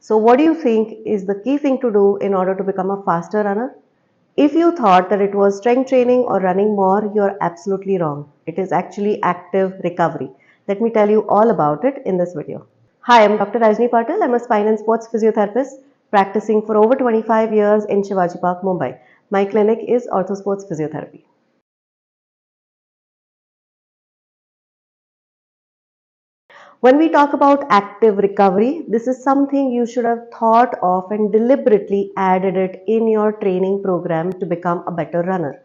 So what do you think is the key thing to do in order to become a faster runner? If you thought that it was strength training or running more, you're absolutely wrong. It is actually active recovery. Let me tell you all about it in this video. Hi, I'm Dr. Rajani Patil. I'm a spine and sports physiotherapist practicing for over 25 years in Shivaji Park, Mumbai. My clinic is Orthosports Physiotherapy. When we talk about active recovery, this is something you should have thought of and deliberately added it in your training program to become a better runner.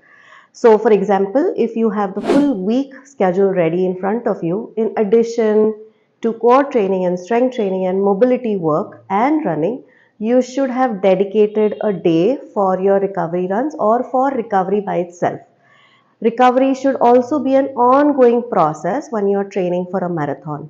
So for example, if you have the full week schedule ready in front of you, in addition to core training and strength training and mobility work and running, you should have dedicated a day for your recovery runs or for recovery by itself. Recovery should also be an ongoing process when you're training for a marathon.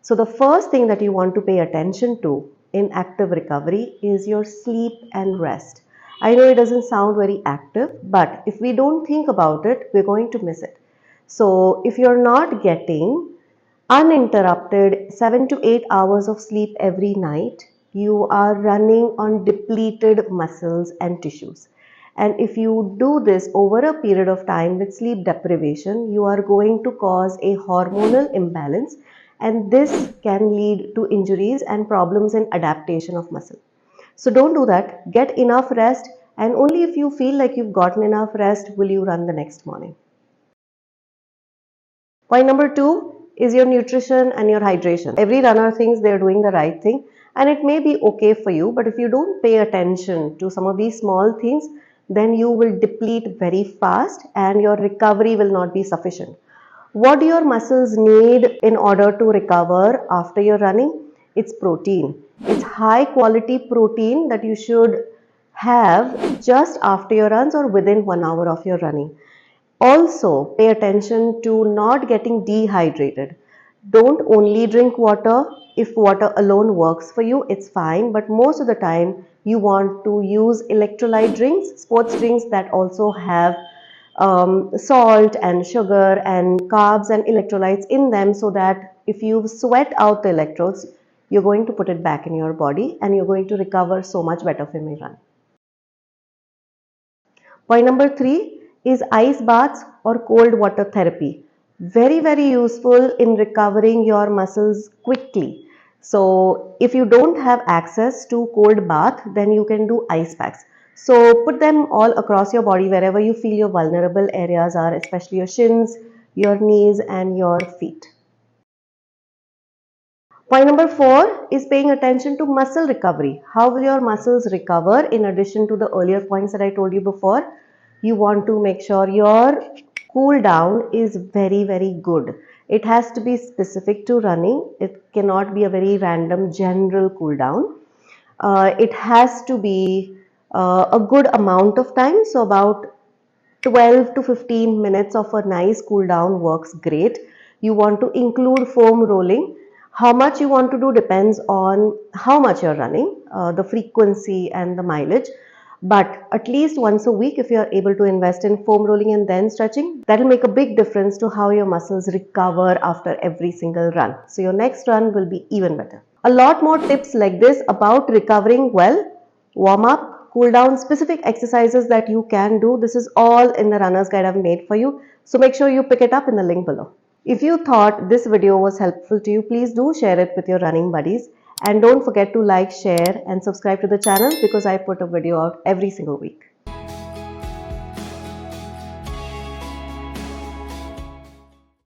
So the first thing that you want to pay attention to in active recovery is your sleep and rest. I know it doesn't sound very active, but if we don't think about it, we're going to miss it. So if you're not getting uninterrupted 7 to 8 hours of sleep every night, you are running on depleted muscles and tissues. And if you do this over a period of time with sleep deprivation, you are going to cause a hormonal imbalance, and this can lead to injuries and problems in adaptation of muscle. So don't do that. Get enough rest, and only if you feel like you've gotten enough rest will you run the next morning. Point number 2 is your nutrition and your hydration. Every runner thinks they're doing the right thing, and it may be okay for you, but if you don't pay attention to some of these small things, then you will deplete very fast and your recovery will not be sufficient. What do your muscles need in order to recover after you're running? It's protein. It's high quality protein that you should have just after your runs or within 1 hour of your running. Also, pay attention to not getting dehydrated. Don't only drink water. If water alone works for you, it's fine. But most of the time, you want to use electrolyte drinks, sports drinks that also have salt and sugar and carbs and electrolytes in them, so that if you sweat out the electrodes, you're going to put it back in your body and you're going to recover so much better from your run. Point number 3 is ice baths or cold water therapy. Very, very useful in recovering your muscles quickly. So if you don't have access to cold bath, then you can do ice packs. So put them all across your body wherever you feel your vulnerable areas are, especially your shins, your knees and your feet. Point number 4 is paying attention to muscle recovery. How will your muscles recover in addition to the earlier points that I told you before? You want to make sure your cool down is very, very good. It has to be specific to running. It cannot be a very random general cool down. It has to be a good amount of time. So about 12 to 15 minutes of a nice cool down works great. You want to include foam rolling. How much you want to do depends on how much you're running, the frequency and the mileage. But at least once a week, if you're able to invest in foam rolling and then stretching, that'll make a big difference to how your muscles recover after every single run. So your next run will be even better. A lot more tips like this about recovering well, warm up, cool down, specific exercises that you can do. This is all in the runner's guide I've made for you. So make sure you pick it up in the link below. If you thought this video was helpful to you, please do share it with your running buddies. And don't forget to like, share and subscribe to the channel because I put a video out every single week.